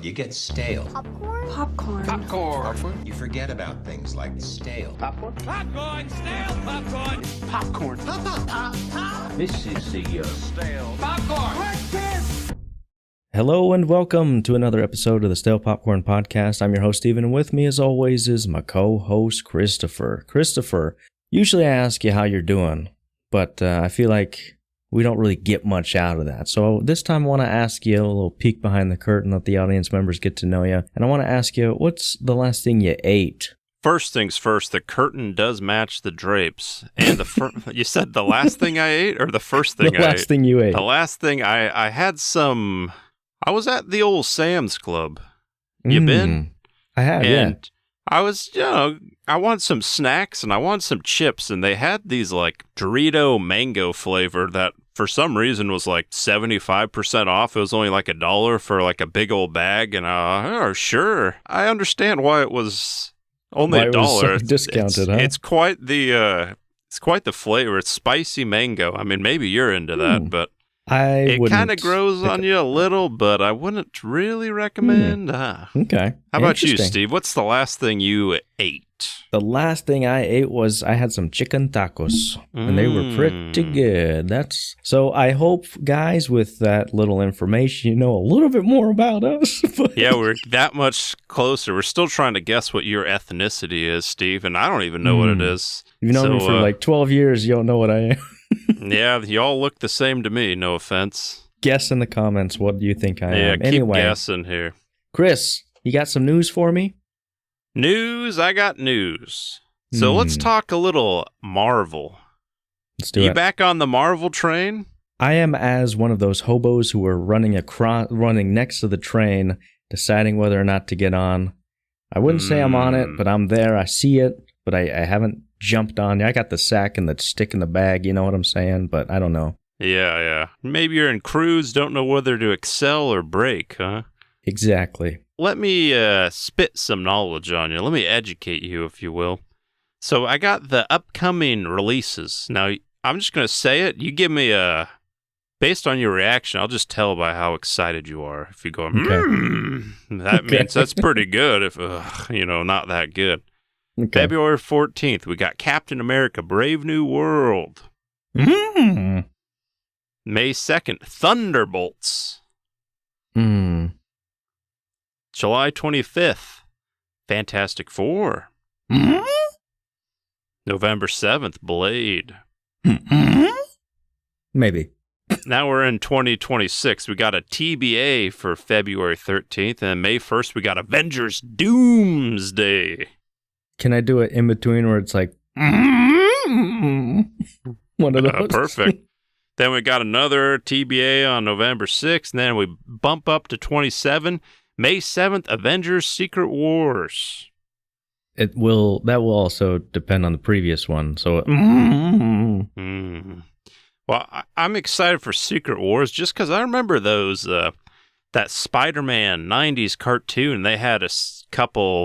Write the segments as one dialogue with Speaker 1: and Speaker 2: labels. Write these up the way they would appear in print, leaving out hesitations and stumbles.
Speaker 1: You get stale.
Speaker 2: Popcorn?
Speaker 3: Popcorn.
Speaker 4: Popcorn.
Speaker 1: Popcorn? You forget about things like stale.
Speaker 4: Popcorn. Popcorn. Stale. Popcorn. Popcorn. Pop.
Speaker 5: This is the
Speaker 4: Stale. Popcorn.
Speaker 6: Hello and welcome to another episode of the Stale Popcorn Podcast. I'm your host, Steven, and with me, as always, is my co-host, Christopher. Christopher, usually I ask you how you're doing, but I feel like we don't really get much out of that. So this time I want to ask you a little peek behind the curtain, let the audience members get to know you. And I want to ask you, what's the last thing you ate?
Speaker 7: First things first, the curtain does match the drapes. And you said the last thing I ate or the first thing I ate?
Speaker 6: The last thing you ate.
Speaker 7: The last thing I had some... I was at the old Sam's Club. You been?
Speaker 6: I have,
Speaker 7: and I was, I wanted some snacks and I wanted some chips, and they had these like Dorito mango flavor that for some reason was like 75% off. It was only like $1 for like a big old bag, and sure, I understand why it was only $1.
Speaker 6: It was so discounted, huh?
Speaker 7: It's quite the flavor. It's spicy mango. I mean, maybe you're into that, but it kind of grows on you a little, but I wouldn't really recommend.
Speaker 6: Okay.
Speaker 7: How about you, Steve? What's the last thing you ate?
Speaker 6: The last thing I ate was I had some chicken tacos, and they were pretty good. So I hope, guys, with that little information, you know a little bit more about us.
Speaker 7: Yeah, we're that much closer. We're still trying to guess what your ethnicity is, Steve, and I don't even know what it is.
Speaker 6: You've known me for like 12 years. You don't know what I am.
Speaker 7: Yeah, y'all look the same to me, no offense.
Speaker 6: Guess in the comments, what do you think I am?
Speaker 7: Yeah, keep
Speaker 6: anyway,
Speaker 7: guessing here.
Speaker 6: Chris, you got some news for me?
Speaker 7: News? I got news. So let's talk a little Marvel.
Speaker 6: Let's do it.
Speaker 7: You back on the Marvel train?
Speaker 6: I am as one of those hobos who are running next to the train, deciding whether or not to get on. I wouldn't say I'm on it, but I'm there. I see it, but I haven't jumped on. I got the sack and the stick in the bag, you know what I'm saying? But I don't know.
Speaker 7: Yeah. Maybe you're in cruise, don't know whether to excel or break, huh?
Speaker 6: Exactly.
Speaker 7: Let me spit some knowledge on you. Let me educate you, if you will. So I got the upcoming releases. Now, I'm just going to say it. You give me based on your reaction, I'll just tell by how excited you are. If you go, that means that's pretty good. If, not that good. Okay. February 14th, we got Captain America, Brave New World. May 2nd, Thunderbolts. July 25th, Fantastic Four. November 7th, Blade.
Speaker 6: Maybe.
Speaker 7: Now we're in 2026. We got a TBA for February 13th, and May 1st, we got Avengers Doomsday.
Speaker 6: Can I do it in between where it's like one of those?
Speaker 7: Perfect. Then we got another TBA on November 6th, and then we bump up to 27. May 7th, Avengers Secret Wars.
Speaker 6: That will also depend on the previous one. So
Speaker 7: Well, I'm excited for Secret Wars just because I remember those that Spider-Man 90s cartoon. They had a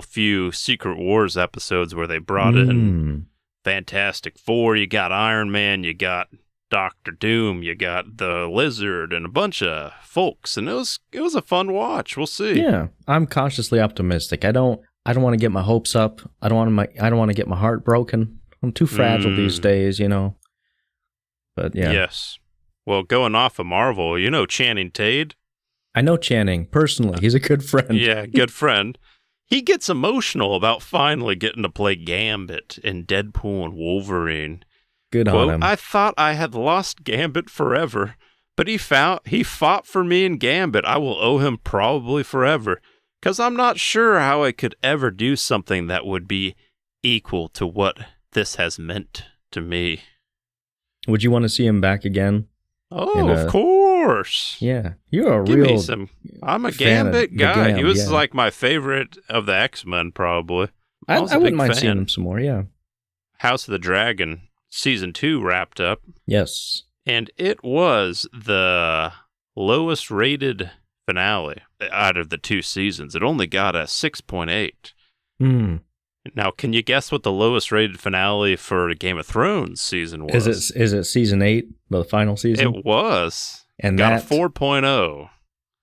Speaker 7: few Secret Wars episodes where they brought in Fantastic Four. You got Iron Man, you got Doctor Doom, you got the Lizard, and a bunch of folks, and it was a fun watch. We'll see.
Speaker 6: Yeah, I'm cautiously optimistic. I don't want to get my hopes up. I don't want to get my heart broken. I'm too fragile these days, But yeah.
Speaker 7: Yes. Well, going off of Marvel, Channing Tatum?
Speaker 6: I know Channing personally. He's a good friend.
Speaker 7: Yeah, good friend. He gets emotional about finally getting to play Gambit in Deadpool and Wolverine.
Speaker 6: Good on him.
Speaker 7: I thought I had lost Gambit forever, but he fought for me in Gambit. I will owe him probably forever, because I'm not sure how I could ever do something that would be equal to what this has meant to me.
Speaker 6: Would you want to see him back again?
Speaker 7: Oh, of course.
Speaker 6: Yeah. You're
Speaker 7: I'm a Gambit guy. He was like my favorite of the X-Men, probably.
Speaker 6: I wouldn't mind seeing him some more, yeah.
Speaker 7: House of the Dragon Season 2 wrapped up.
Speaker 6: Yes.
Speaker 7: And it was the lowest rated finale out of the 2 seasons. It only got a 6.8. Now, can you guess what the lowest rated finale for Game of Thrones season was?
Speaker 6: Is it season 8, the final season?
Speaker 7: It was.
Speaker 6: And
Speaker 7: got a 4.0.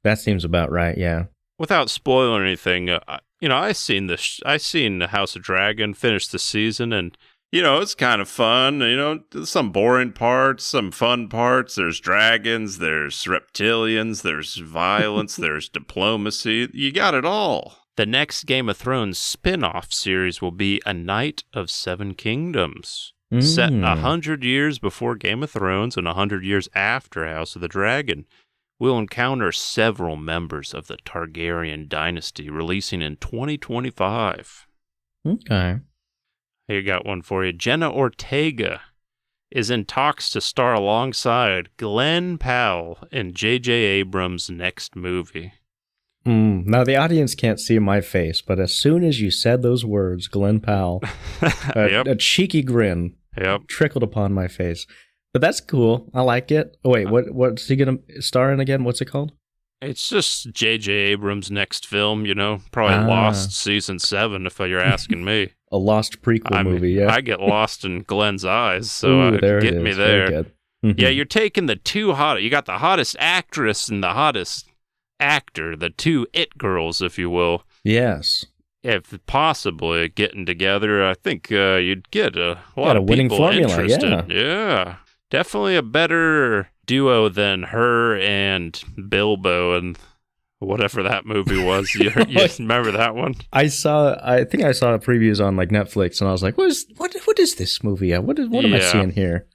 Speaker 6: That seems about right, yeah.
Speaker 7: without spoiling anything, I seen I seen the House of Dragon, finished the season, and it's kind of fun. Some boring parts, some fun parts. There's dragons, there's reptilians, there's violence, there's diplomacy. You got it all. The next Game of Thrones spin-off series will be A Knight of Seven Kingdoms. Set 100 years before Game of Thrones and 100 years after House of the Dragon. We'll encounter several members of the Targaryen dynasty, releasing in 2025.
Speaker 6: Okay.
Speaker 7: Here, got one for you. Jenna Ortega is in talks to star alongside Glen Powell in J.J. Abrams' next movie.
Speaker 6: Now, the audience can't see my face, but as soon as you said those words, Glen Powell, a cheeky grin trickled upon my face. But that's cool. I like it. Oh, wait, what's he going to star in again? What's it called?
Speaker 7: It's just J.J. Abrams' next film, probably Lost Season 7, if you're asking me.
Speaker 6: A Lost prequel movie, yeah.
Speaker 7: I get lost in Glen's eyes, so get me there.
Speaker 6: Very good.
Speaker 7: Yeah, you're taking the two hottest. You got the hottest actress and the hottest actor, the two it girls, if you will.
Speaker 6: Yes.
Speaker 7: If possibly getting together, I think you'd get a lot of
Speaker 6: winning
Speaker 7: people
Speaker 6: formula,
Speaker 7: interested. Yeah. Definitely a better duo than her and Bilbo and whatever that movie was. You remember that one?
Speaker 6: I think I saw previews on like Netflix, and I was like, what is this movie? What am I seeing here?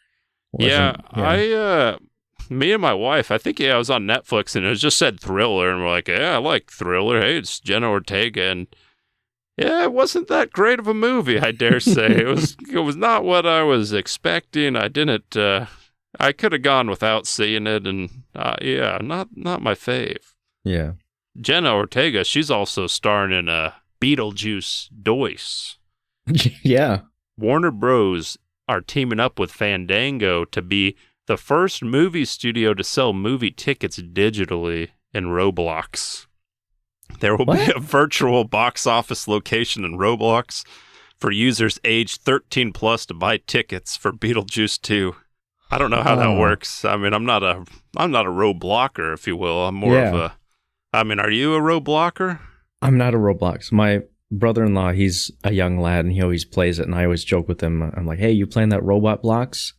Speaker 7: Me and my wife, I think I was on Netflix, and it just said thriller, and we're like, yeah, I like thriller. Hey, it's Jenna Ortega, and yeah, it wasn't that great of a movie, I dare say. It was not what I was expecting. I didn't. I could have gone without seeing it, and not my fave.
Speaker 6: Yeah.
Speaker 7: Jenna Ortega, she's also starring in Beetlejuice Dois.
Speaker 6: Yeah.
Speaker 7: Warner Bros. Are teaming up with Fandango to be the first movie studio to sell movie tickets digitally in Roblox. There will be a virtual box office location in Roblox for users aged 13 plus to buy tickets for Beetlejuice 2. I don't know how that works. I mean, I'm not a Roblocker, if you will. I'm more of a... I mean, are you a Roblocker?
Speaker 6: I'm not a Roblox. My brother-in-law, he's a young lad, and he always plays it, and I always joke with him. I'm like, hey, you playing that Robot Blocks?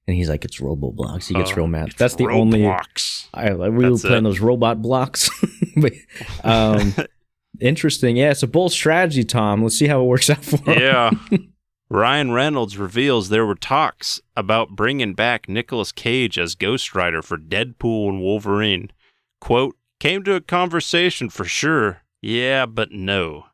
Speaker 6: And he's like, it's Robo-Blocks. He gets real mad. That's the
Speaker 7: Roblox.
Speaker 6: only... we were playing those Robot Blocks. Interesting. Yeah, it's a bold strategy, Tom. Let's see how it works out for him.
Speaker 7: Yeah. Ryan Reynolds reveals there were talks about bringing back Nicolas Cage as Ghost Rider for Deadpool and Wolverine. Quote, came to a conversation for sure. Yeah, but no.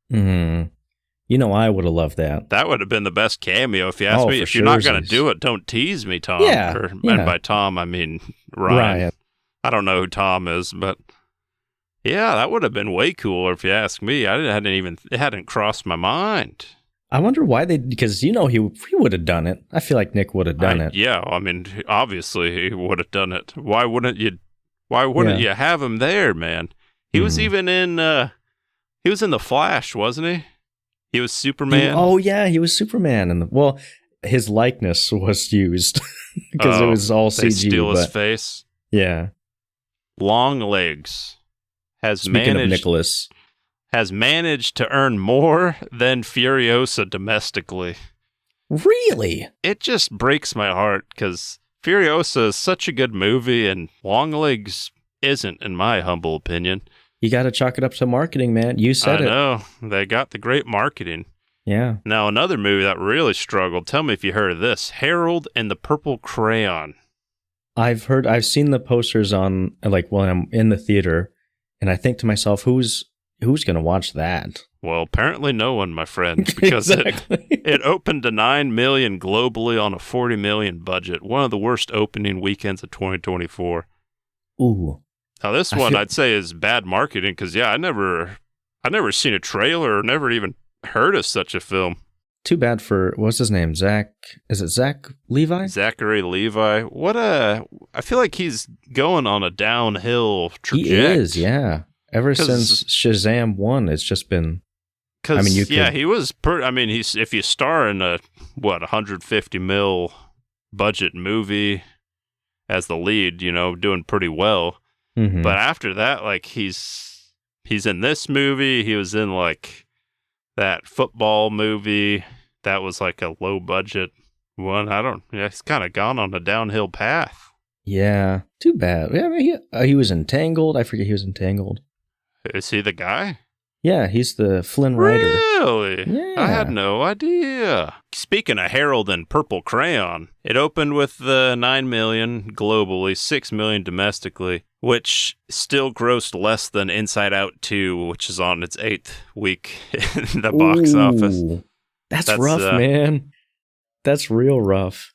Speaker 6: I would have loved that.
Speaker 7: That would have been the best cameo if you ask me. If you're not going to do it, don't tease me, Tom.
Speaker 6: Yeah.
Speaker 7: And by Tom, I mean Ryan. I don't know who Tom is, but yeah, that would have been way cooler if you ask me. It hadn't crossed my mind.
Speaker 6: I wonder why because he would have done it. I feel like Nick would have done it.
Speaker 7: Yeah, I mean, obviously he would have done it. Why wouldn't you have him there, man? He was even in he was in The Flash, wasn't he? He was Superman.
Speaker 6: He was Superman, and his likeness was used because it was all CG.
Speaker 7: They steal his face.
Speaker 6: Yeah.
Speaker 7: Longlegs has managed to earn more than Furiosa domestically.
Speaker 6: Really?
Speaker 7: It just breaks my heart because Furiosa is such a good movie, and Longlegs isn't, in my humble opinion.
Speaker 6: You got to chalk it up to marketing, man. You said it.
Speaker 7: I know. They got the great marketing.
Speaker 6: Yeah.
Speaker 7: Now, another movie that really struggled. Tell me if you heard of this. Harold and the Purple Crayon.
Speaker 6: I've seen the posters on, when I'm in the theater, and I think to myself, who's going to watch that?
Speaker 7: Well, apparently no one, my friend, because it opened to $9 million globally on a $40 million budget. One of the worst opening weekends of 2024.
Speaker 6: Ooh.
Speaker 7: Now, this one I'd say is bad marketing because, I never seen a trailer or never even heard of such a film.
Speaker 6: Too bad for, what's his name? Zach? Is it Zach Levi?
Speaker 7: Zachary Levi. I feel like he's going on a downhill trajectory.
Speaker 6: He is, yeah. Ever since Shazam 1, it's just been...
Speaker 7: he was... if you star in a, $150 million budget movie as the lead, doing pretty well. Mm-hmm. But after that, he's He's in this movie. He was in like that football movie. That was like a low budget one. He's kind of gone on a downhill path.
Speaker 6: Yeah, too bad. Yeah, I mean, he was Entangled. I forget he was Entangled.
Speaker 7: Is he the guy?
Speaker 6: Yeah, he's the Flynn Rider.
Speaker 7: Really?
Speaker 6: Yeah.
Speaker 7: I had no idea. Speaking of Harold and Purple Crayon, it opened with $9 million globally, $6 million domestically, which still grossed less than Inside Out 2, which is on its 8th week in the box office.
Speaker 6: That's rough, man. That's real rough.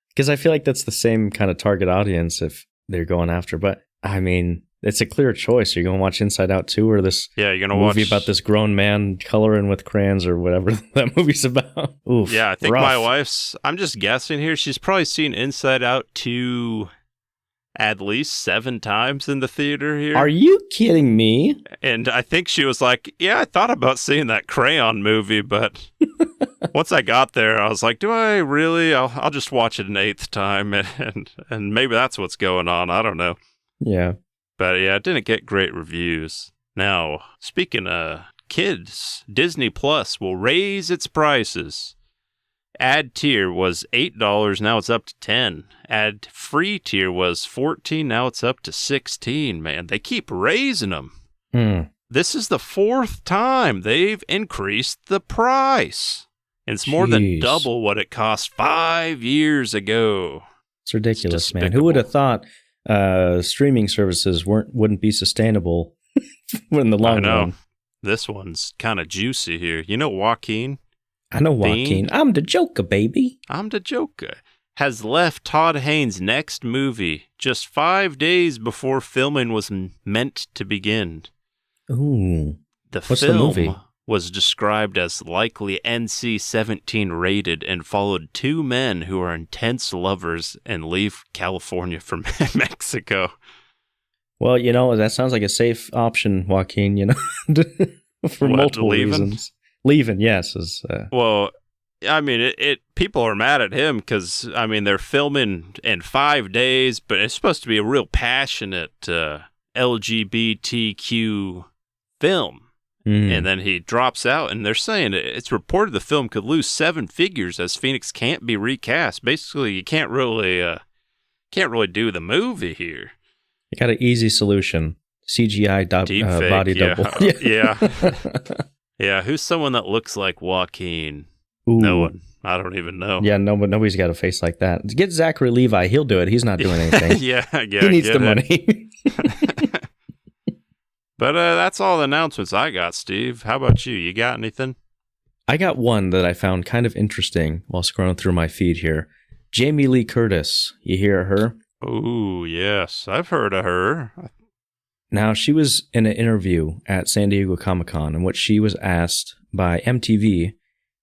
Speaker 6: Because I feel like that's the same kind of target audience if they're going after. But, I mean, it's a clear choice. You're going to watch Inside Out 2 or this
Speaker 7: you're gonna
Speaker 6: movie
Speaker 7: watch
Speaker 6: about this grown man coloring with crayons or whatever that movie's about. Oof,
Speaker 7: yeah, I think
Speaker 6: rough.
Speaker 7: my wife's, I'm just guessing here, she's probably seen Inside Out 2 at least 7 times in the theater here.
Speaker 6: Are you kidding me?
Speaker 7: And I think she was like, yeah, I thought about seeing that Crayon movie, but once I got there, I was like, do I really? I'll just watch it an 8th time, and maybe that's what's going on. I don't know.
Speaker 6: Yeah.
Speaker 7: But yeah, it didn't get great reviews. Now, speaking of kids, Disney Plus will raise its prices. Ad tier was $8, now it's up to $10. Ad free tier was $14, now it's up to $16. Man, they keep raising them. This is the 4th time they've increased the price. And it's more than double what it cost 5 years ago.
Speaker 6: It's ridiculous, man. Who would have thought streaming services wouldn't be sustainable in the long run?
Speaker 7: This one's kind of juicy here. You know Joaquin?
Speaker 6: I know Joaquin. I'm the Joker, baby.
Speaker 7: I'm the Joker. Has left Todd Haynes' next movie just 5 days before filming was meant to begin.
Speaker 6: Ooh.
Speaker 7: What's
Speaker 6: the movie?
Speaker 7: Was described as likely NC-17 rated and followed 2 men who are intense lovers and leave California for Mexico.
Speaker 6: Well, that sounds like a safe option, Joaquin, for multiple reasons. Leaving, yes.
Speaker 7: Well, I mean, people are mad at him because, I mean, they're filming in 5 days, but it's supposed to be a real passionate LGBTQ film. And then he drops out, and they're saying it's reported the film could lose 7 figures as Phoenix can't be recast. Basically, you can't really do the movie here.
Speaker 6: You got an easy solution: CGI body double.
Speaker 7: Yeah. Yeah, who's someone that looks like Joaquin?
Speaker 6: Ooh.
Speaker 7: No one. I don't even know.
Speaker 6: Yeah, nobody's got a face like that. Get Zachary Levi. He'll do it. He's not doing anything.
Speaker 7: yeah.
Speaker 6: He needs the money.
Speaker 7: But that's all the announcements I got, Steve. How about you? You got anything?
Speaker 6: I got one that I found kind of interesting while scrolling through my feed here. Jamie Lee Curtis. You hear of her?
Speaker 7: Oh, yes. I've heard of her.
Speaker 6: Now, she was in an interview at San Diego Comic-Con in which she was asked by MTV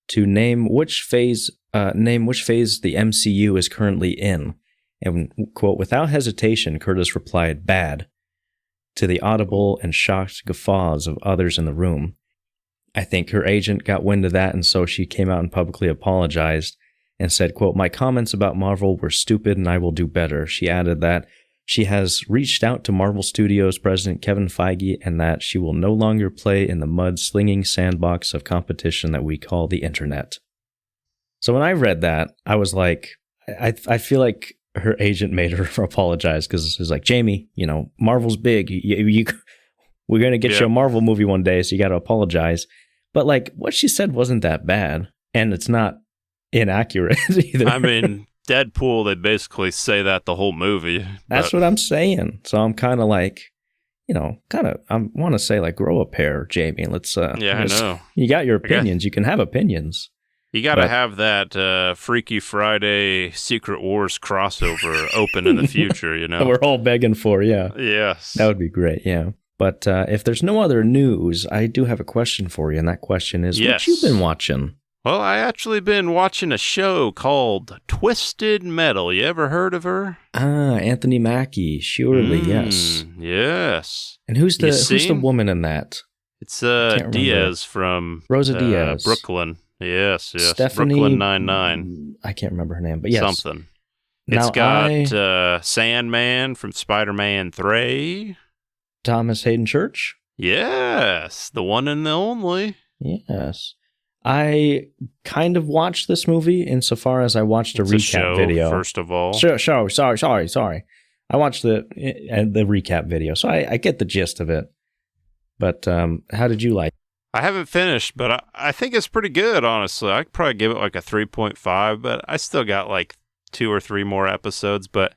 Speaker 6: to name which phase the MCU is currently in. And, quote, without hesitation, Curtis replied, bad, to the audible and shocked guffaws of others in the room. I think her agent got wind of that, and so she came out and publicly apologized and said, quote, my comments about Marvel were stupid and I will do better. She added that she has reached out to Marvel Studios president Kevin Feige and that she will no longer play in the mud-slinging sandbox of competition that we call the internet. So when I read that, I was like, I feel like her agent made her apologize because it's like, Jamie, Marvel's big. We're going to get you a Marvel movie one day, so you got to apologize. But like what she said wasn't that bad, and it's not inaccurate either.
Speaker 7: I mean, Deadpool, they basically say that the whole movie.
Speaker 6: That's what I'm saying. So I'm kind of like, I want to say like, grow a pair, Jamie. Let's.
Speaker 7: I know.
Speaker 6: You got your opinions. You can have opinions.
Speaker 7: You got to have that Freaky Friday Secret Wars crossover open in the future,
Speaker 6: We're all begging for, yeah.
Speaker 7: Yes.
Speaker 6: That would be great, yeah. But if there's no other news, I do have a question for you, and that question is, what you been watching?
Speaker 7: Well, I actually been watching a show called Twisted Metal. You ever heard of her?
Speaker 6: Anthony Mackie, surely, yes.
Speaker 7: Yes.
Speaker 6: And who's the woman in that?
Speaker 7: It's Diaz from
Speaker 6: Rosa Diaz.
Speaker 7: Brooklyn. Yes.
Speaker 6: Stephanie,
Speaker 7: Brooklyn Nine-Nine.
Speaker 6: I can't remember her name, but yes.
Speaker 7: Something. It's got Sandman from Spider-Man 3.
Speaker 6: Thomas Hayden Church?
Speaker 7: Yes, the one and the only.
Speaker 6: Yes. I kind of watched this movie insofar as I watched a recap video.
Speaker 7: First of all.
Speaker 6: Sorry. I watched the recap video, so I get the gist of it. But how did you like it?
Speaker 7: I haven't finished, but I think it's pretty good, honestly. I could probably give it like a 3.5, but I still got like 2 or 3 more episodes. But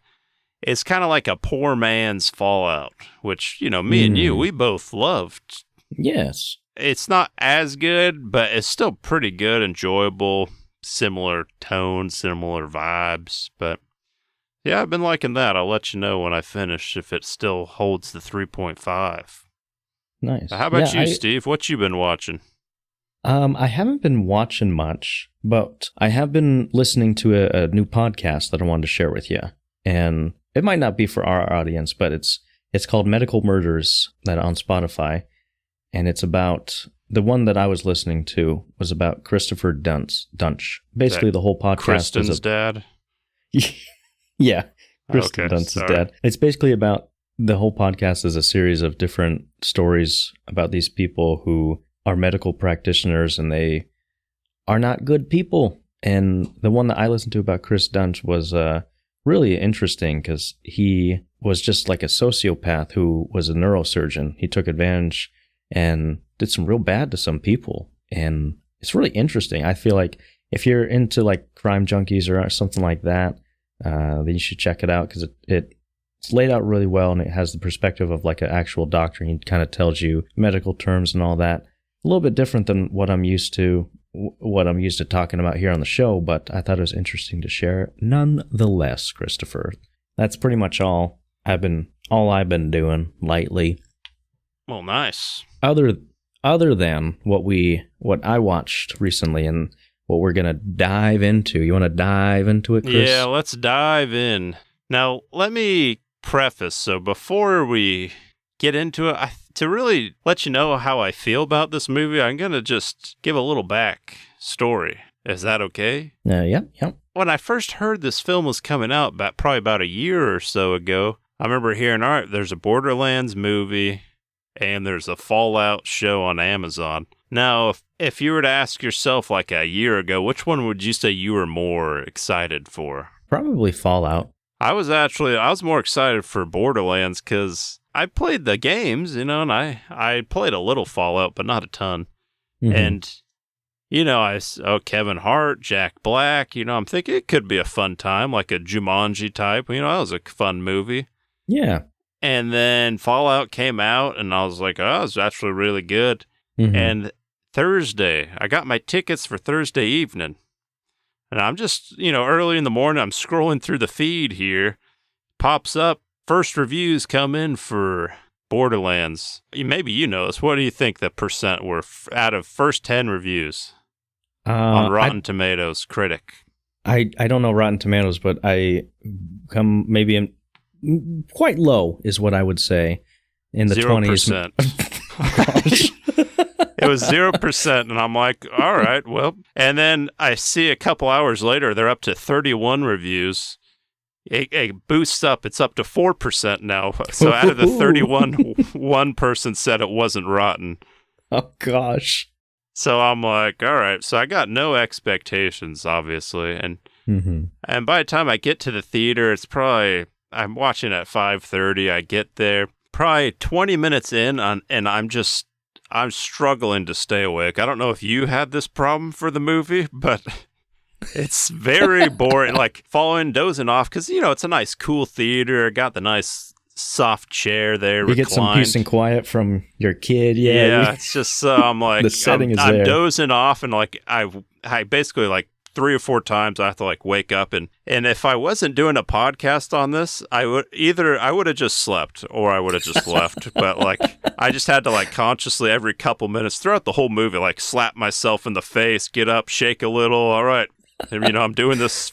Speaker 7: it's kind of like a poor man's Fallout, which, me and you, we both loved.
Speaker 6: Yes.
Speaker 7: It's not as good, but it's still pretty good, enjoyable, similar tone, similar vibes. But yeah, I've been liking that. I'll let you know when I finish if it still holds the 3.5.
Speaker 6: Nice.
Speaker 7: How about you, Steve? What you been watching?
Speaker 6: I haven't been watching much, but I have been listening to a new podcast that I wanted to share with you. And it might not be for our audience, but it's called Medical Murders, that on Spotify. And it's about, the one that I was listening to was about Christopher Dunch. Basically, the whole podcast
Speaker 7: Kristen's dad?
Speaker 6: Yeah, Kristen
Speaker 7: Okay,
Speaker 6: Dunst's
Speaker 7: sorry.
Speaker 6: dad. It's basically about, the whole podcast is a series of different stories about these people who are medical practitioners and they are not good people. And the one that I listened to about Chris Dunch was really interesting because he was just like a sociopath who was a neurosurgeon. He took advantage and did some real bad to some people. And it's really interesting. I feel like if you're into like crime junkies or something like that, then you should check it out because it's laid out really well and it has the perspective of like an actual doctor. He kind of tells you medical terms and all that. A little bit different than what I'm used to talking about here on the show, but I thought it was interesting to share nonetheless, Christopher. That's pretty much all I've been doing lately.
Speaker 7: Well, nice.
Speaker 6: Other than what I watched recently and what we're going to dive into. You want to dive into it, Chris?
Speaker 7: Yeah, let's dive in. Now, let me preface, so before we get into it, to really let you know how I feel about this movie, I'm going to just give a little back story. Is that okay?
Speaker 6: Yeah.
Speaker 7: When I first heard this film was coming out, probably about a year or so ago, I remember hearing, all right, there's a Borderlands movie, and there's a Fallout show on Amazon. Now, if you were to ask yourself like a year ago, which one would you say you were more excited for?
Speaker 6: Probably Fallout.
Speaker 7: I was more excited for Borderlands because I played the games, and I played a little Fallout, but not a ton.
Speaker 6: Mm-hmm.
Speaker 7: And, Kevin Hart, Jack Black, I'm thinking it could be a fun time, like a Jumanji type. That was a fun movie.
Speaker 6: Yeah.
Speaker 7: And then Fallout came out, and I was like, oh, it was actually really good.
Speaker 6: Mm-hmm.
Speaker 7: And Thursday, I got my tickets for Thursday evening. And I'm just, early in the morning, I'm scrolling through the feed here. Pops up, first reviews come in for Borderlands. Maybe you know this. What do you think the percent were out of first 10 reviews on Rotten Tomatoes critic?
Speaker 6: I don't know Rotten Tomatoes, but I come maybe in quite low is what I would say. In the
Speaker 7: 0%.
Speaker 6: 20s.
Speaker 7: It was 0%, and I'm like, all right, well. And then I see a couple hours later, they're up to 31 reviews. It boosts up. It's up to 4% now. So out of the 31, one person said it wasn't rotten.
Speaker 6: Oh, gosh.
Speaker 7: So I'm like, all right. So I got no expectations, obviously. And by the time I get to the theater, it's probably, I'm watching at 5:30. I get there probably 20 minutes in, and I'm struggling to stay awake. I don't know if you had this problem for the movie, but it's very boring, like dozing off, because, it's a nice, cool theater. Got the nice soft chair there,
Speaker 6: You
Speaker 7: reclined.
Speaker 6: get some peace and quiet from your kid.
Speaker 7: Yeah, it's just, I'm like,
Speaker 6: the setting is
Speaker 7: I'm
Speaker 6: there.
Speaker 7: dozing off, and like, I basically like 3 or 4 times I have to like wake up, and if I wasn't doing a podcast on this, I would have just slept or I would have just left. But like, I just had to like consciously every couple minutes throughout the whole movie, like slap myself in the face, get up, shake a little. All right, I'm doing this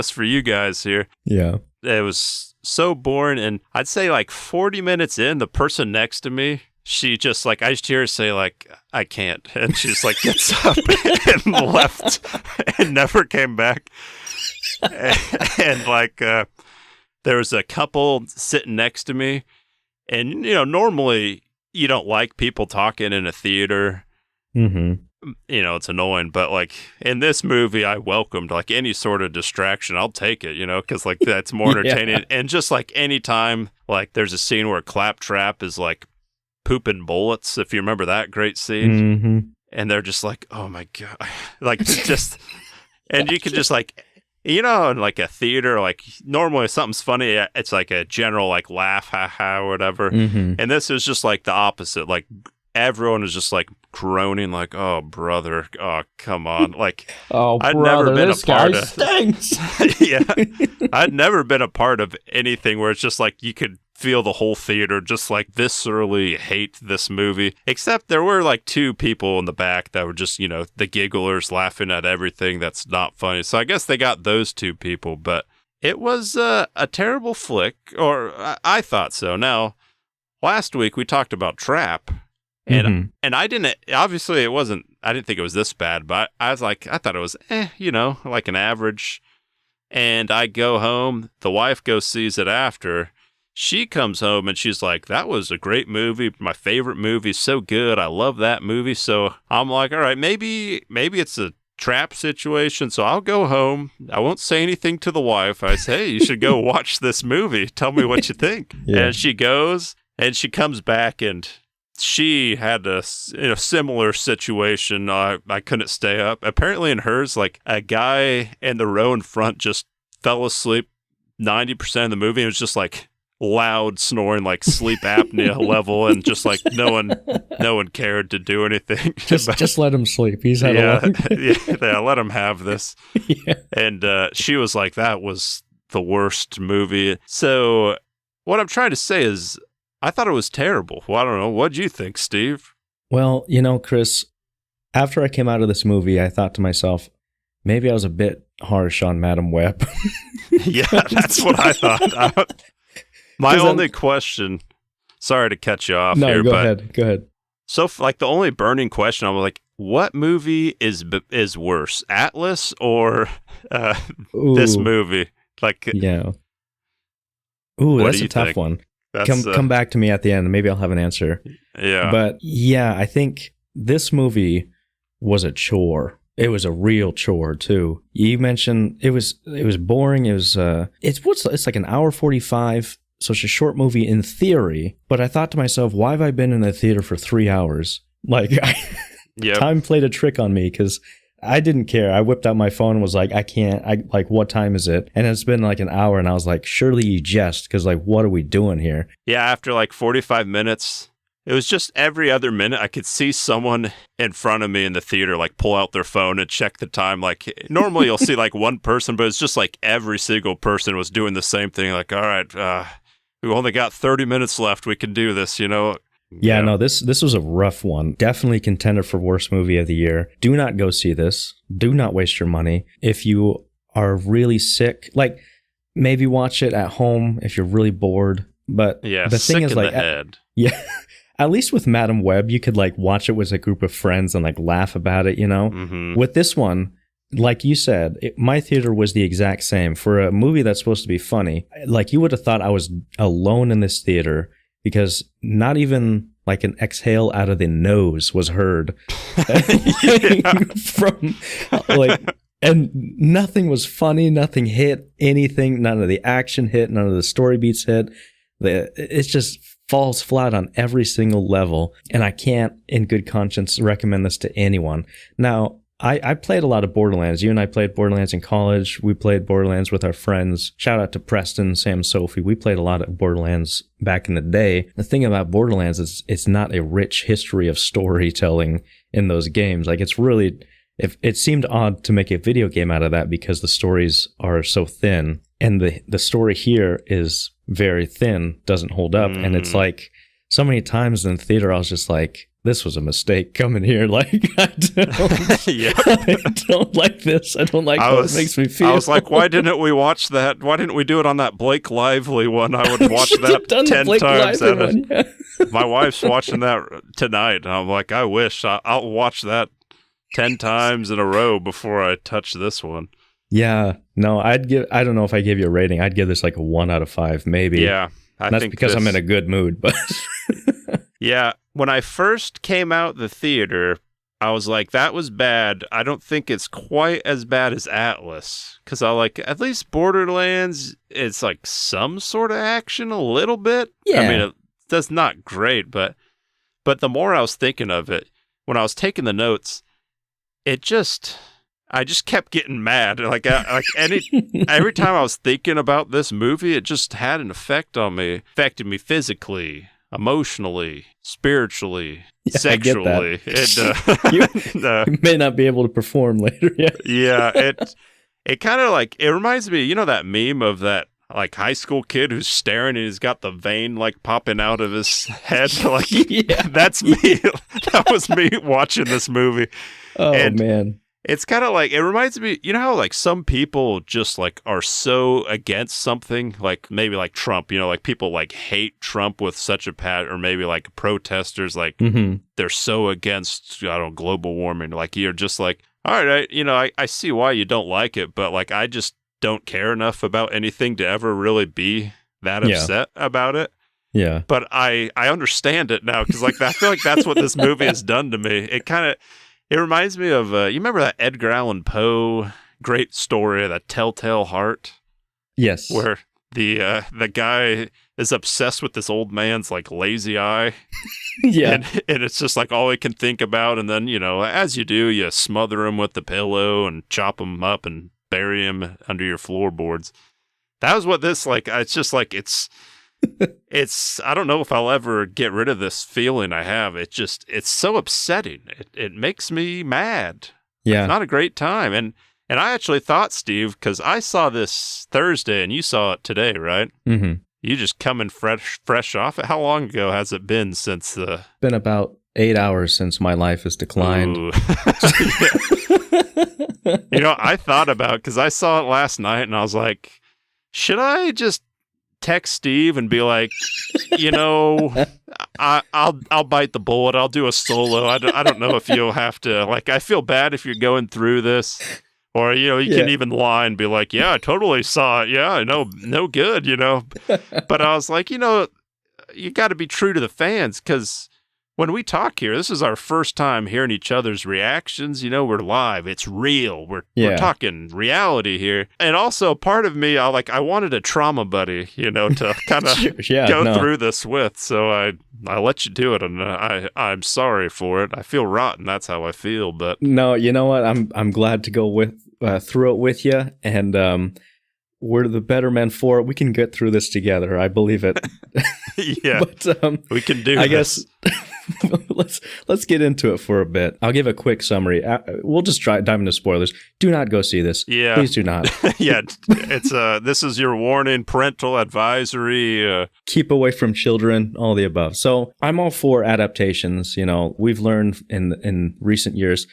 Speaker 7: for you guys here.
Speaker 6: Yeah.
Speaker 7: It was so boring, and I'd say like 40 minutes in, the person next to me, she just like, I just hear her say like, I can't. And she just like gets up and left and never came back. And like, there was a couple sitting next to me, And, normally you don't like people talking in a theater.
Speaker 6: Mm-hmm.
Speaker 7: It's annoying, but like in this movie, I welcomed like any sort of distraction. I'll take it, because like that's more entertaining.
Speaker 6: Yeah.
Speaker 7: And just like any time, like there's a scene where Claptrap is like pooping bullets, if you remember that great scene.
Speaker 6: Mm-hmm.
Speaker 7: And they're just like, oh my God, like just, and you can just like, in like a theater, like normally if something's funny, it's like a general like laugh, ha or whatever.
Speaker 6: Mm-hmm.
Speaker 7: And this is just like the opposite. Like everyone is just like groaning, like, oh brother, oh come on, like
Speaker 2: I'd never been
Speaker 7: a part of.
Speaker 2: Stinks.
Speaker 7: Yeah, I'd never been a part of anything where it's just like you could feel the whole theater just like viscerally hate this movie. Except there were like two people in the back that were just, the gigglers laughing at everything that's not funny. So I guess they got those two people, but it was a terrible flick, or I thought so. Now, last week we talked about Trap, and I didn't, obviously it wasn't, I didn't think it was this bad, but I was like, I thought it was, like an average. And I go home, the wife goes sees it after. She comes home and she's like, that was a great movie. My favorite movie. So good. I love that movie. So I'm like, all right, maybe it's a trap situation. So I'll go home. I won't say anything to the wife. I say, hey, you should go watch this movie. Tell me what you think. Yeah. And she goes and she comes back and she had a similar situation. I couldn't stay up. Apparently in hers, like a guy in the row in front just fell asleep 90% of the movie. It was just like loud snoring, like sleep apnea level, and just like no one cared to do anything.
Speaker 6: Just let him sleep. He's had a long...
Speaker 7: yeah, let him have this. Yeah. And she was like, that was the worst movie. So what I'm trying to say is, I thought it was terrible. Well, I don't know. What'd you think, Steve?
Speaker 6: Well, Chris, after I came out of this movie, I thought to myself, maybe I was a bit harsh on Madam Web.
Speaker 7: Yeah, that's what I thought. My only question, sorry to cut you off here,
Speaker 6: go ahead.
Speaker 7: So, like, the only burning question, I'm like, what movie is worse, Atlas or this movie? Like,
Speaker 6: yeah. Ooh, that's a tough one. Come back to me at the end. Maybe I'll have an answer.
Speaker 7: Yeah.
Speaker 6: But yeah, I think this movie was a chore. It was a real chore too. You mentioned it was boring. It was it's like an hour 45. So it's a short movie in theory, but I thought to myself, why have I been in the theater for 3 hours? Like, time played a trick on me because I didn't care. I whipped out my phone and was like, what time is it? And it's been like an hour, and I was like, surely you jest, because like, what are we doing here?
Speaker 7: Yeah, after like 45 minutes, it was just every other minute I could see someone in front of me in the theater like pull out their phone and check the time. Like normally you'll see like one person, but it's just like every single person was doing the same thing. Like, all right, we've only got 30 minutes left. We can do this,
Speaker 6: Yeah, no, this was a rough one. Definitely contender for worst movie of the year. Do not go see this. Do not waste your money. If you are really sick, like maybe watch it at home if you're really bored. But
Speaker 7: yeah,
Speaker 6: the thing is, like,
Speaker 7: head.
Speaker 6: Yeah, at least with Madam Web, you could like watch it with a group of friends and like laugh about it.
Speaker 7: Mm-hmm.
Speaker 6: With this one, like you said, my theater was the exact same. For a movie that's supposed to be funny, like you would have thought I was alone in this theater, because not even like an exhale out of the nose was heard from like, and nothing was funny, nothing hit anything, none of the action hit, none of the story beats hit. It just falls flat on every single level, and I can't in good conscience recommend this to anyone. Now, I played a lot of Borderlands. You and I played Borderlands in college. We played Borderlands with our friends. Shout out to Preston, Sam, Sophie. We played a lot of Borderlands back in the day. The thing about Borderlands is it's not a rich history of storytelling in those games. Like, it's really, it seemed odd to make a video game out of that because the stories are so thin. And the story here is very thin, doesn't hold up. And it's like, so many times in the theater, I was just like, this was a mistake coming here. Like, I don't like this. I don't like how it makes me feel.
Speaker 7: I was like, why didn't we watch that? Why didn't we do it on that Blake Lively one? I would watch that 10 times. Yeah. My wife's watching that tonight. And I'm like, I wish. I'll watch that 10 times in a row before I touch this one.
Speaker 6: Yeah. No, I don't know if I gave you a rating. I'd give this like a 1 out of 5, maybe.
Speaker 7: Yeah.
Speaker 6: That's because I'm in a good mood, but
Speaker 7: yeah, when I first came out the theater, I was like, that was bad. I don't think it's quite as bad as Atlas. Because I like, at least Borderlands, it's like some sort of action a little bit.
Speaker 6: Yeah.
Speaker 7: I mean, that's not great, but the more I was thinking of it, when I was taking the notes, I just kept getting mad. Like every time I was thinking about this movie, it just had an effect on me. Affected me physically, emotionally, spiritually, sexually.
Speaker 6: You may not be able to perform later.
Speaker 7: Yeah, it kind of like, it reminds me, you know that meme of that like high school kid who's staring and he's got the vein like popping out of his head? Like,
Speaker 6: yeah.
Speaker 7: That's me. That was me watching this movie.
Speaker 6: Oh, man.
Speaker 7: It's kind of like, it reminds me, you know how like some people just like are so against something, like maybe like Trump, you know, like people like hate Trump with such a or maybe like protesters, like they're so against, I don't know, global warming. Like you're just like, all right, I see why you don't like it, but like I just don't care enough about anything to ever really be that upset about it.
Speaker 6: Yeah.
Speaker 7: But I understand it now because like I feel like that's what this movie has done to me. It reminds me of, you remember that Edgar Allan Poe great story, The Telltale Heart?
Speaker 6: Yes.
Speaker 7: Where the guy is obsessed with this old man's like lazy eye.
Speaker 6: Yeah.
Speaker 7: And it's just like all he can think about. And then, you know, as you do, you smother him with the pillow and chop him up and bury him under your floorboards. That was what this, like, it's just like, it's, I don't know if I'll ever get rid of this feeling I have. It's so upsetting. It makes me mad.
Speaker 6: Yeah.
Speaker 7: It's not a great time. And I actually thought, Steve, because I saw this Thursday and you saw it today, right?
Speaker 6: Mm-hmm.
Speaker 7: You just coming fresh off it. How long ago has it been since the...
Speaker 6: Been about 8 hours since my life has declined.
Speaker 7: You know, I thought about, because I saw it last night and I was like, should I just text Steve and be like, you know, I'll bite the bullet. I'll do a solo. I don't know if you'll have to, like, I feel bad if you're going through this. Or, you know, you can even lie and be like, yeah, I totally saw it. Yeah, I know, no good, you know. But I was like, you know, you got to be true to the fans because when we talk here, this is our first time hearing each other's reactions. You know, we're live. It's real. We're talking reality here. And also part of me, I wanted a trauma buddy, you know, to kind of go through this with. So I let you do it, and I'm sorry for it. I feel rotten. That's how I feel. But
Speaker 6: no, you know what? I'm glad to go through it with you, and we're the better men for it. We can get through this together. I believe it.
Speaker 7: Yeah, but we can do. I guess
Speaker 6: let's get into it for a bit. I'll give a quick summary. We'll just dive into spoilers. Do not go see this.
Speaker 7: Yeah,
Speaker 6: please do not.
Speaker 7: Yeah, it's this is your warning, parental advisory.
Speaker 6: Keep away from children. All the above. So I'm all for adaptations. You know, we've learned in recent years,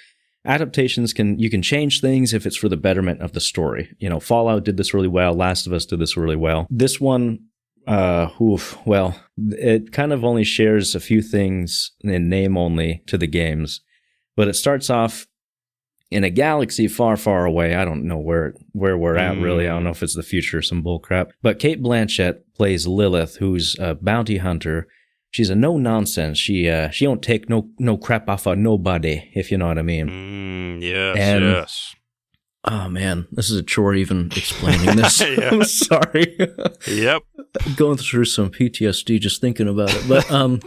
Speaker 6: adaptations you can change things if it's for the betterment of the story. You know, Fallout did this really well. Last of Us did this really well. This one. Well, it kind of only shares a few things in name only to the games, but it starts off in a galaxy far, far away. I don't know where we're at, really. I don't know if it's the future or some bullcrap. But Cate Blanchett plays Lilith, who's a bounty hunter. She's a no-nonsense. She don't take no crap off of nobody, if you know what I mean.
Speaker 7: Yes.
Speaker 6: Oh, man, this is a chore even explaining this. I'm sorry.
Speaker 7: Yep.
Speaker 6: Going through some PTSD just thinking about it. But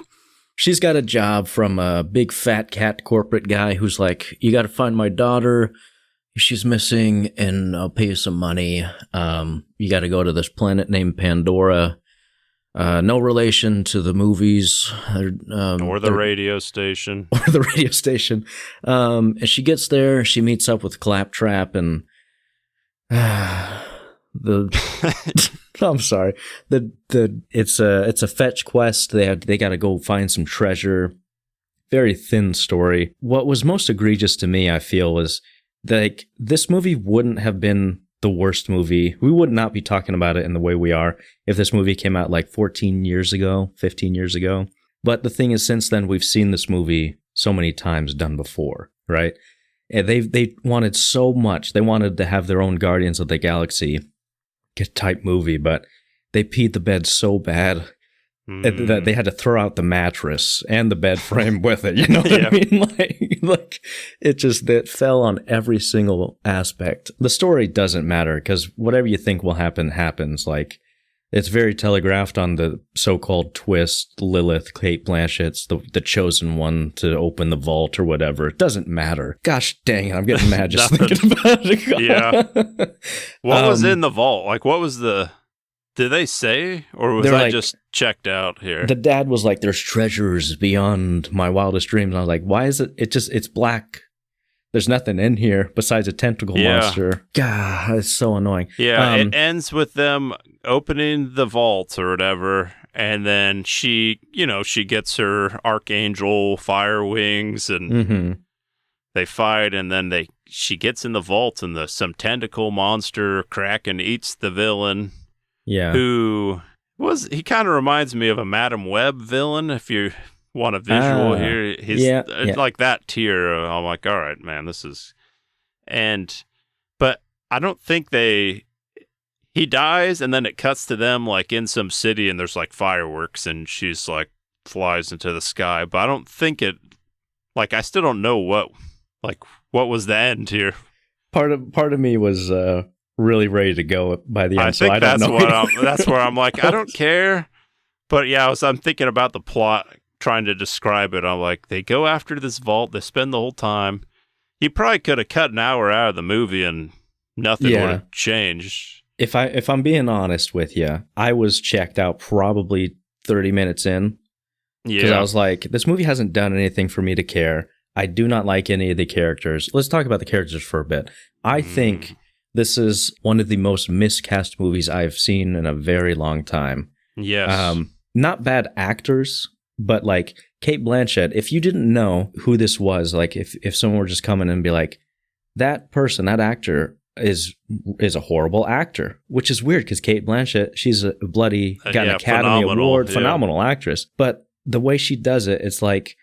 Speaker 6: she's got a job from a big fat cat corporate guy who's like, you got to find my daughter. She's missing, and I'll pay you some money. You got to go to this planet named Pandora. No relation to the movies.
Speaker 7: Or the radio station.
Speaker 6: Or the radio station. And she gets there, she meets up with Claptrap, and I'm sorry. It's a fetch quest. They got to go find some treasure. Very thin story. What was most egregious to me, I feel, was like this movie wouldn't have been the worst movie. We would not be talking about it in the way we are if this movie came out like 14 years ago, 15 years ago. But the thing is, since then, we've seen this movie so many times done before, right? And they wanted so much. They wanted to have their own Guardians of the Galaxy type movie, but they peed the bed so bad that they had to throw out the mattress and the bed frame with it. You know what I mean? Like it fell on every single aspect. The story doesn't matter because whatever you think will happen happens. Like it's very telegraphed on the so-called twist. Lilith, Cate Blanchett's the chosen one to open the vault or whatever. It doesn't matter. Gosh dang it, I'm getting mad just thinking about it.
Speaker 7: Yeah. What was in the vault? Like, what was the... Did they say, or was I just checked out here?
Speaker 6: The dad was like, "There's treasures beyond my wildest dreams." And I was like, "Why is it? It's black. There's nothing in here besides a tentacle monster." God, it's so annoying.
Speaker 7: Yeah, it ends with them opening the vault or whatever, and then she gets her archangel fire wings, and they fight, and then she gets in the vault, and some tentacle monster Kraken eats the villain.
Speaker 6: Yeah.
Speaker 7: He kind of reminds me of a Madam Web villain, if you want a visual here. He's like that tier. I'm like, all right, man, this is... But I don't think he dies, and then it cuts to them like in some city, and there's like fireworks, and she's like flies into the sky. But I don't think it... Like, I still don't know what was the end here. Part
Speaker 6: of me was... really ready to go by the end.
Speaker 7: I think that's where I'm like, I don't care. But yeah, I'm thinking about the plot, trying to describe it. I'm like, they go after this vault, they spend the whole time. You probably could have cut an hour out of the movie and nothing would have changed. If
Speaker 6: I'm being honest with you, I was checked out probably 30 minutes in. Yeah. Because I was like, this movie hasn't done anything for me to care. I do not like any of the characters. Let's talk about the characters for a bit. I think this is one of the most miscast movies I've seen in a very long time.
Speaker 7: Yes.
Speaker 6: Not bad actors, but like Cate Blanchett, if you didn't know who this was, like if someone were just coming and be like, that person, that actor is a horrible actor, which is weird because Cate Blanchett, she's got an Academy Award, phenomenal actress. But the way she does it, it's like,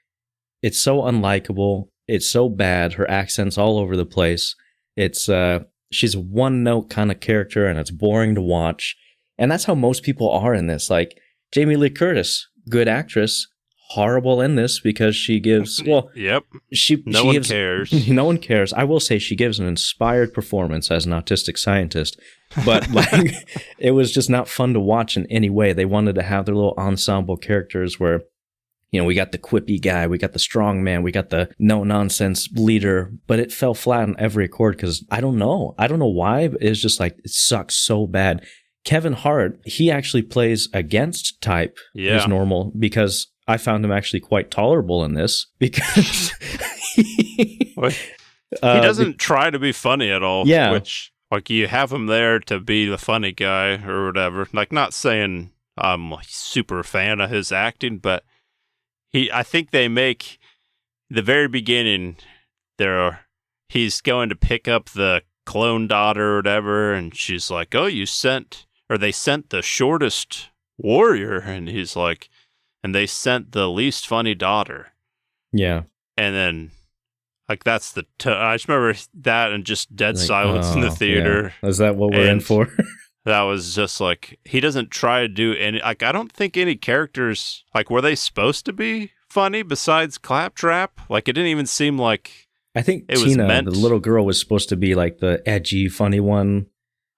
Speaker 6: it's so unlikable. It's so bad. Her accent's all over the place. She's a one-note kind of character, and it's boring to watch. And that's how most people are in this. Like, Jamie Lee Curtis, good actress, horrible in this because she gives... Well,
Speaker 7: yep.
Speaker 6: No one
Speaker 7: cares.
Speaker 6: No one cares. I will say she gives an inspired performance as an autistic scientist. But, like, it was just not fun to watch in any way. They wanted to have their little ensemble characters where... You know, we got the quippy guy, we got the strong man, we got the no-nonsense leader, but it fell flat on every accord because I don't know why, but it's just like, it sucks so bad. Kevin Hart, he actually plays against type as normal because I found him actually quite tolerable in this because...
Speaker 7: he doesn't try to be funny at all, which, like, you have him there to be the funny guy or whatever. Like, not saying I'm a super fan of his acting, but... I think they make the very beginning he's going to pick up the clone daughter or whatever, and she's like, "Oh, they sent the shortest warrior," and he's like, "And they sent the least funny daughter."
Speaker 6: Yeah.
Speaker 7: And then like that's I just remember that and just dead silence in the theater.
Speaker 6: Yeah. Is that what we're in for?
Speaker 7: That was just like, he doesn't try to do any, like, I don't think any characters, like, were they supposed to be funny besides Claptrap? Like, it didn't even seem like
Speaker 6: I think it Tina, was meant. The little girl, was supposed to be like the edgy, funny one.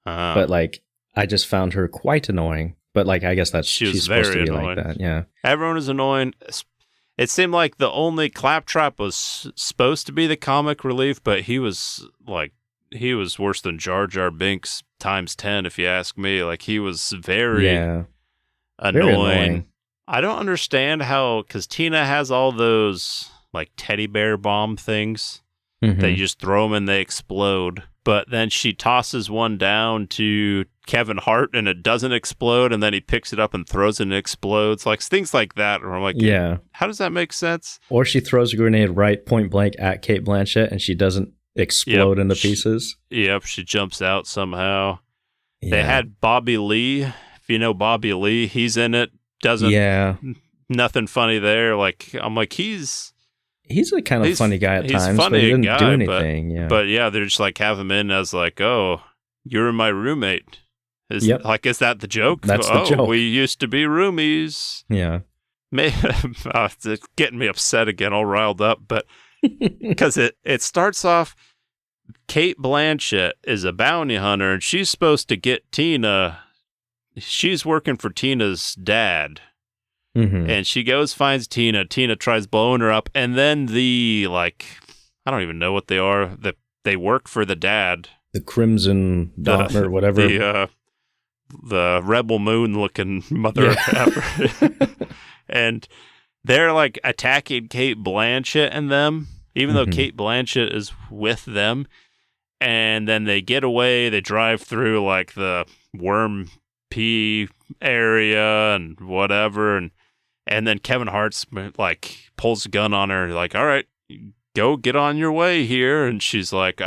Speaker 6: But like, I just found her quite annoying. But like, I guess she's supposed to be annoying. Like that. Yeah.
Speaker 7: Everyone is annoying. It seemed like the only Claptrap was supposed to be the comic relief, but he was worse than Jar Jar Binks times 10, if you ask me. Like, he was very annoying. I don't understand how, because Tina has all those, like, teddy bear bomb things that you just throw them and they explode. But then she tosses one down to Kevin Hart and it doesn't explode, and then he picks it up and throws it and it explodes. Like, things like that. Or I'm like, how does that make sense?
Speaker 6: Or she throws a grenade right point blank at Cate Blanchett and she doesn't explode into pieces.
Speaker 7: Yep, she jumps out somehow. Yeah. They had Bobby Lee. If you know Bobby Lee, he's in it. Nothing funny there. Like, I'm like, he's a kind of funny guy at times, but he didn't do anything. But yeah, they're just like, have him in as like, oh, you're my roommate. Is that the joke?
Speaker 6: That's the joke.
Speaker 7: We used to be roomies.
Speaker 6: Yeah.
Speaker 7: It's getting me upset again, all riled up, but because it starts off, Cate Blanchett is a bounty hunter, and she's supposed to get Tina. She's working for Tina's dad.
Speaker 6: Mm-hmm.
Speaker 7: And she goes, finds Tina. Tina tries blowing her up, and then I don't even know what they are. They work for the dad.
Speaker 6: The Crimson Dawn or whatever.
Speaker 7: The Rebel Moon looking mother effer. And they're like attacking Cate Blanchett and them, even though Cate Blanchett is with them. And then they get away. They drive through like the worm pea area and whatever, and then Kevin Hart's like pulls a gun on her, like, all right, go get on your way here. And she's like,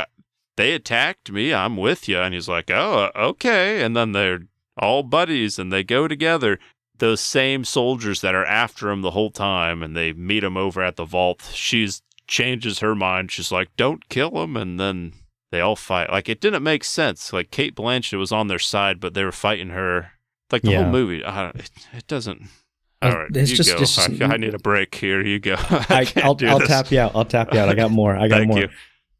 Speaker 7: they attacked me, I'm with you. And he's like, oh, okay. And then they're all buddies and they go together. Those same soldiers that are after him the whole time, and they meet him over at the vault. She's changes her mind. She's like, don't kill him. And then they all fight. Like, it didn't make sense. Like, Cate Blanchett was on their side, but they were fighting her. Like, the whole movie, it doesn't. All right, you go. I need a break here. You go.
Speaker 6: I'll tap you out. I got more.
Speaker 7: Thank you.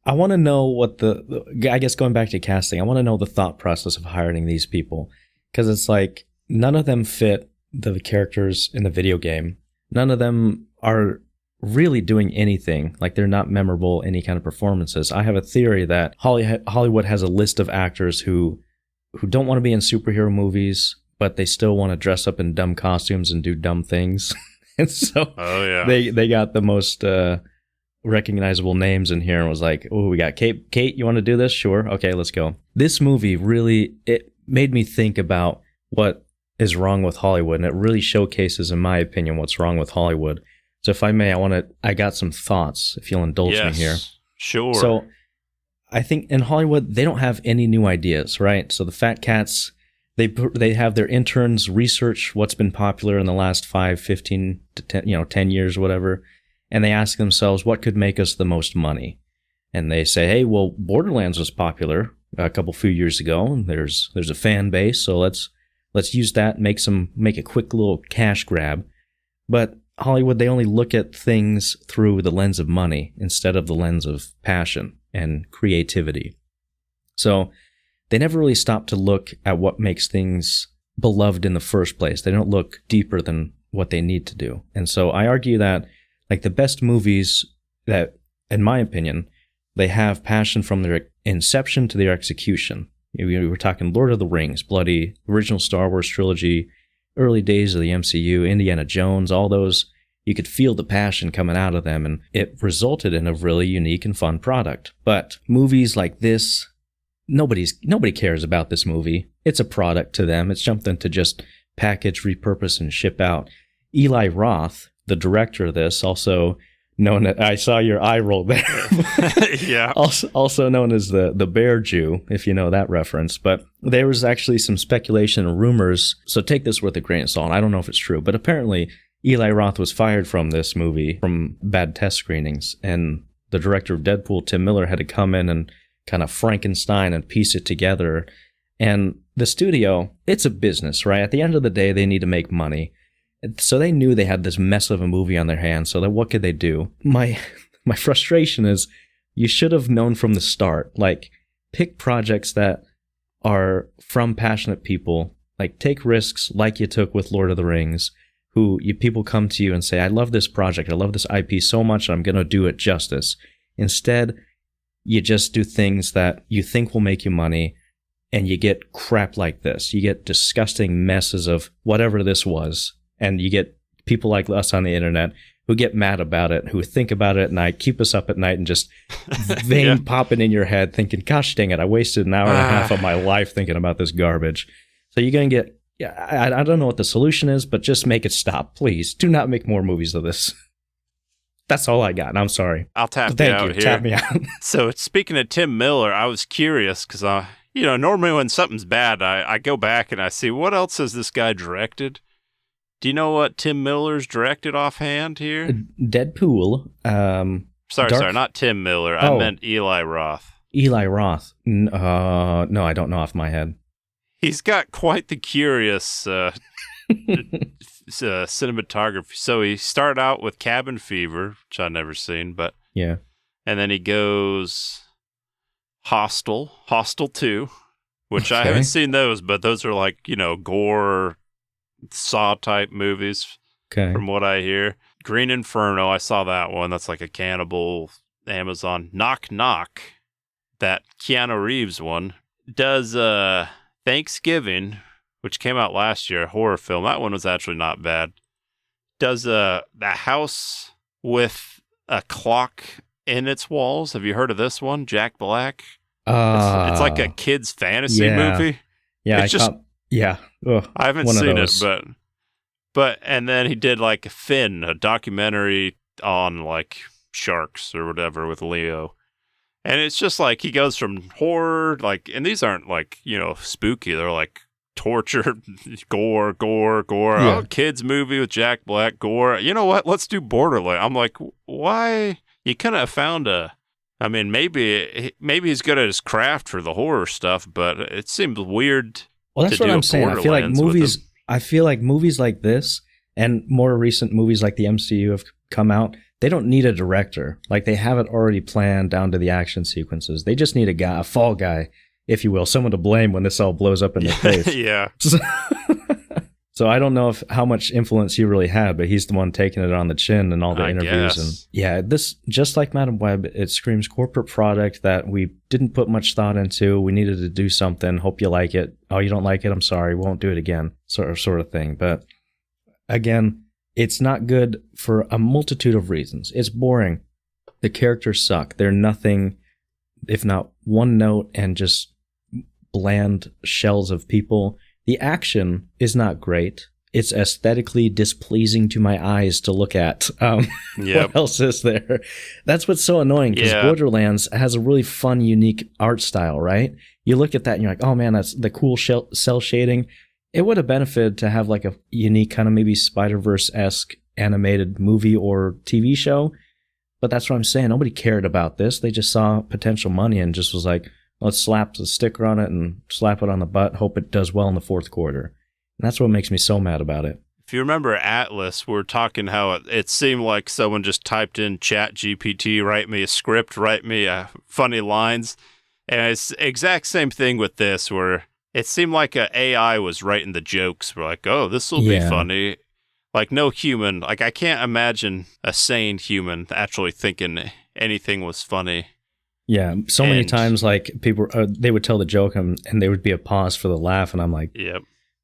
Speaker 6: I want to know what I guess going back to casting, I want to know the thought process of hiring these people. Because it's like, none of them fit the characters in the video game. None of them are really doing anything. Like, they're not memorable, any kind of performances. I have a theory that Hollywood has a list of actors who don't want to be in superhero movies, but they still want to dress up in dumb costumes and do dumb things. And so they got the most recognizable names in here and was like, oh, we got Kate, you want to do this? Sure. Okay, let's go. This movie really, it made me think about what is wrong with Hollywood, and it really showcases, in my opinion, what's wrong with Hollywood. So if I may, I got some thoughts, if you'll indulge me here.
Speaker 7: Sure.
Speaker 6: So I think in Hollywood, they don't have any new ideas, right? So the Fat Cats, they have their interns research what's been popular in the last 5, 15 to 10 years, whatever, and they ask themselves, what could make us the most money? And they say, hey, well, Borderlands was popular a few years ago, and there's a fan base, so let's use that, make a quick little cash grab. But Hollywood, they only look at things through the lens of money instead of the lens of passion and creativity. So they never really stop to look at what makes things beloved in the first place. They don't look deeper than what they need to do. And so I argue that, like, the best movies that, in my opinion, they have passion from their inception to their execution. We were talking Lord of the Rings, bloody original Star Wars trilogy, early days of the MCU, Indiana Jones, all those, you could feel the passion coming out of them, and it resulted in a really unique and fun product. But movies like this, nobody cares about this movie. It's a product to them. It's something to just package, repurpose, and ship out. Eli Roth, the director of this, also known as, I saw your eye roll there.
Speaker 7: Yeah.
Speaker 6: Also known as the Bear Jew, if you know that reference. But there was actually some speculation and rumors, so take this with a grain of salt. I don't know if it's true, but apparently Eli Roth was fired from this movie from bad test screenings, and the director of Deadpool, Tim Miller, had to come in and kind of Frankenstein and piece it together. And the studio, it's a business, right? At the end of the day, they need to make money. So they knew they had this mess of a movie on their hands, so that what could they do? My frustration is, you should have known from the start, like, pick projects that are from passionate people, like, take risks like you took with Lord of the Rings, people come to you and say, I love this project, I love this IP so much, and I'm going to do it justice. Instead, you just do things that you think will make you money, and you get crap like this. You get disgusting messes of whatever this was. And you get people like us on the internet who get mad about it, who think about it at night, keep us up at night, and just vein popping in your head thinking, gosh dang it, I wasted an hour and a half of my life thinking about this garbage. So you're going to get, I don't know what the solution is, but just make it stop. Please, do not make more movies of this. That's all I got, and I'm sorry.
Speaker 7: I'll tap you out here.
Speaker 6: Tap me out.
Speaker 7: So speaking of Tim Miller, I was curious because, normally when something's bad, I go back and I see, what else has this guy directed? Do you know what Tim Miller's directed offhand here?
Speaker 6: Deadpool.
Speaker 7: Sorry, not Tim Miller. I meant Eli Roth.
Speaker 6: Eli Roth. No, I don't know off my head.
Speaker 7: he's got quite the curious cinematography. So he started out with Cabin Fever, which I've never seen, but
Speaker 6: Yeah.
Speaker 7: and then he goes Hostel 2, which I
Speaker 6: Okay.
Speaker 7: haven't seen those, but those are like, gore, Saw type movies
Speaker 6: Okay.
Speaker 7: from what I hear. Green Inferno, I saw that one. That's like a cannibal Amazon. Knock Knock, that Keanu Reeves one, does Thanksgiving, which came out last year, a horror film. That one was actually not bad. Does the house with a clock in its walls. Have you heard of this one? Jack Black. It's like a kid's fantasy movie.
Speaker 6: Yeah,
Speaker 7: It's just-
Speaker 6: yeah. Ugh,
Speaker 7: I haven't
Speaker 6: one of
Speaker 7: seen it,
Speaker 6: those.
Speaker 7: but and then he did like Finn, a documentary on like sharks or whatever with Leo. And it's just like he goes from horror, like, and these aren't like, spooky. They're like torture, gore.
Speaker 6: Yeah.
Speaker 7: Oh, kids movie with Jack Black, gore. You know what? Let's do Borderlands. I'm like, why? You couldn't have found maybe he's good at his craft for the horror stuff, but it seems weird.
Speaker 6: Well, that's
Speaker 7: to
Speaker 6: what
Speaker 7: do
Speaker 6: I'm
Speaker 7: a
Speaker 6: saying. I feel like
Speaker 7: Borderlands with
Speaker 6: movies like this and more recent movies like the MCU have come out. They don't need a director. Like, they have it already planned down to the action sequences. They just need a fall guy, if you will, someone to blame when this all blows up in their face.
Speaker 7: Yeah.
Speaker 6: So I don't know how much influence he really had, but he's the one taking it on the chin in all the
Speaker 7: I
Speaker 6: interviews.
Speaker 7: guess.
Speaker 6: And yeah, this, just like Madam Web, it screams corporate product that we didn't put much thought into. We needed to do something. Hope you like it. Oh, you don't like it? I'm sorry. Won't do it again. Sort of thing. But again, it's not good for a multitude of reasons. It's boring. The characters suck. They're nothing, if not one note, and just bland shells of people. The action is not great. It's aesthetically displeasing to my eyes to look at.
Speaker 7: Yep.
Speaker 6: What else is there? That's what's so annoying, because
Speaker 7: Yeah.
Speaker 6: Borderlands has a really fun, unique art style, right? You look at that and you're like, oh man, that's the cool cell shading. It would have benefited to have like a unique kind of maybe Spider-Verse-esque animated movie or TV show. But that's what I'm saying. Nobody cared about this. They just saw potential money and just was like, let's slap the sticker on it and slap it on the butt. Hope it does well in the fourth quarter. And that's what makes me so mad about it.
Speaker 7: If you remember Atlas, we're talking how it seemed like someone just typed in Chat GPT, write me a script, write me funny lines. And it's the exact same thing with this, where it seemed like a AI was writing the jokes. We're like, oh, this will be funny. Like, no human, like, I can't imagine a sane human actually thinking anything was funny.
Speaker 6: Yeah, so many
Speaker 7: And-
Speaker 6: times, like, people, they would tell the joke and there would be a pause for the laugh, and I'm like,
Speaker 7: Yep.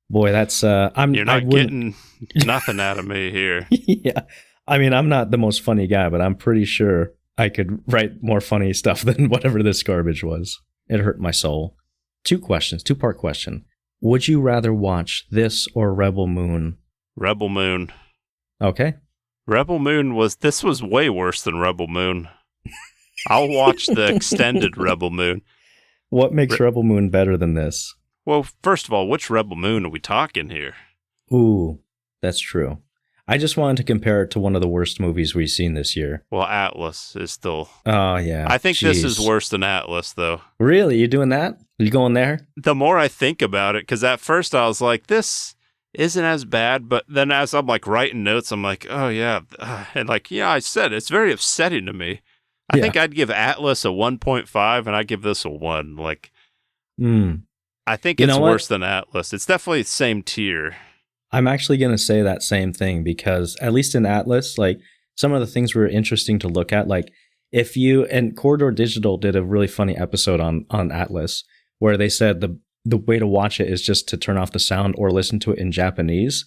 Speaker 6: boy, that's,
Speaker 7: You're not getting nothing out of me here.
Speaker 6: Yeah, I mean, I'm not the most funny guy, but I'm pretty sure I could write more funny stuff than whatever this garbage was. It hurt my soul. Two-part question. Would you rather watch this or Rebel Moon?
Speaker 7: Rebel Moon.
Speaker 6: Okay.
Speaker 7: Rebel Moon was way worse than Rebel Moon. I'll watch the extended Rebel Moon.
Speaker 6: What makes Rebel Moon better than this?
Speaker 7: Well, first of all, which Rebel Moon are we talking here?
Speaker 6: Ooh, that's true. I just wanted to compare it to one of the worst movies we've seen this year.
Speaker 7: Well, Atlas is still...
Speaker 6: Oh, yeah.
Speaker 7: I think this is
Speaker 6: Jeez.
Speaker 7: worse than Atlas, though.
Speaker 6: Really? You doing that? You going there?
Speaker 7: The more I think about it, because at first I was like, this isn't as bad, but then as I'm like writing notes, I'm like, oh, yeah. And like, yeah, I said, it's very upsetting to me. I
Speaker 6: Yeah.
Speaker 7: think I'd give Atlas a 1.5 and I'd give this a 1. Like, I think
Speaker 6: You
Speaker 7: it's
Speaker 6: know what?
Speaker 7: worse than Atlas. It's definitely the same tier.
Speaker 6: I'm actually going to say that same thing, because at least in Atlas, like, some of the things were interesting to look at. Like, if you, and Corridor Digital did a really funny episode on Atlas where they said the way to watch it is just to turn off the sound or listen to it in Japanese.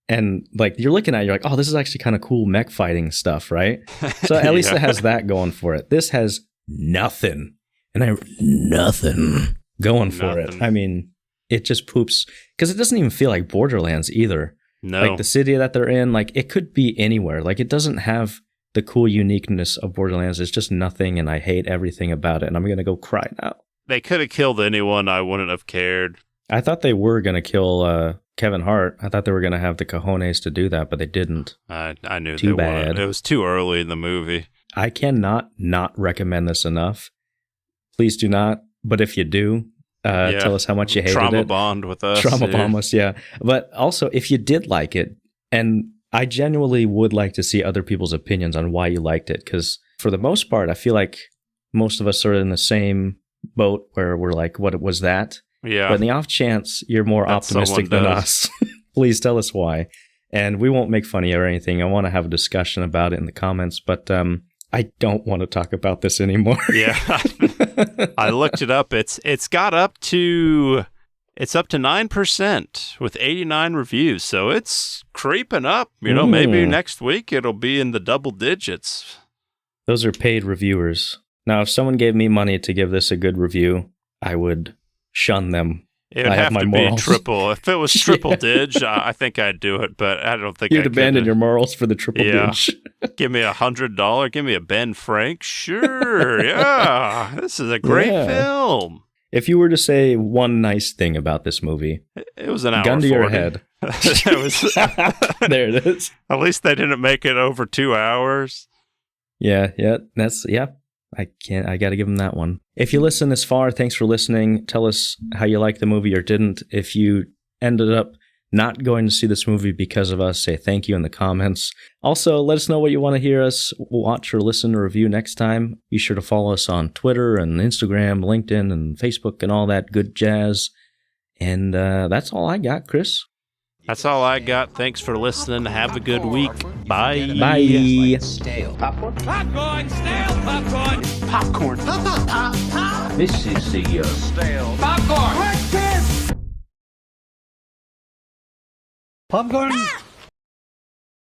Speaker 6: And like, you're looking at it, you're like, oh, this is actually kind of cool mech fighting stuff, right? So at least
Speaker 7: Yeah.
Speaker 6: it has that going for it. This has nothing. And nothing going for it.
Speaker 7: Nothing.
Speaker 6: I mean, it just poops, because it doesn't even feel like Borderlands either.
Speaker 7: No.
Speaker 6: Like, the city that they're in, like, it could be anywhere. Like, it doesn't have the cool uniqueness of Borderlands. It's just nothing, and I hate everything about it. And I'm going to go cry now.
Speaker 7: They could have killed anyone. I wouldn't have cared.
Speaker 6: I thought they were going to kill Kevin Hart. I thought they were going to have the cojones to do that, but they didn't.
Speaker 7: I knew
Speaker 6: Too
Speaker 7: they
Speaker 6: bad.
Speaker 7: wouldn't. It was too early in the movie.
Speaker 6: I cannot not recommend this enough. Please do not. But if you do, Tell us how much you hated
Speaker 7: Trauma
Speaker 6: it.
Speaker 7: bond with us.
Speaker 6: Trauma bomb us, yeah. But also, if you did like it, and I genuinely would like to see other people's opinions on why you liked it, because for the most part, I feel like most of us are in the same boat where we're like, what was that?
Speaker 7: Yeah.
Speaker 6: But in the off chance you're more optimistic than us, please tell us why. And we won't make fun of you or anything. I want to have a discussion about it in the comments, but I don't want to talk about this anymore.
Speaker 7: Yeah. I looked it up. It's up to 9% with 89 reviews. So it's creeping up. Maybe next week it'll be in the double digits.
Speaker 6: Those are paid reviewers. Now, if someone gave me money to give this a good review, I would shun them.
Speaker 7: It would have to be triple. If it was triple dig, I think I'd do it, but I don't think
Speaker 6: You'd abandon your morals for the triple dig.
Speaker 7: Give me $100. Give me a Ben Frank. Sure. Yeah. This is a great film.
Speaker 6: If you were to say one nice thing about this movie,
Speaker 7: it was an hour.
Speaker 6: Gun to
Speaker 7: 40.
Speaker 6: your head. There it is.
Speaker 7: At least they didn't make it over 2 hours.
Speaker 6: Yeah. I got to give them that one. If you listen this far, thanks for listening. Tell us how you liked the movie or didn't. If you ended up not going to see this movie because of us, say thank you in the comments. Also, let us know what you want to hear us watch or listen or review next time. Be sure to follow us on Twitter and Instagram, LinkedIn, and Facebook and all that good jazz. And that's all I got, Chris.
Speaker 7: That's all I got. Thanks for listening. Have a good week. Bye.
Speaker 6: Bye.
Speaker 1: Stale.
Speaker 4: Popcorn, stale popcorn.
Speaker 2: Popcorn. Pop. This is the
Speaker 4: Stale popcorn.
Speaker 2: popcorn.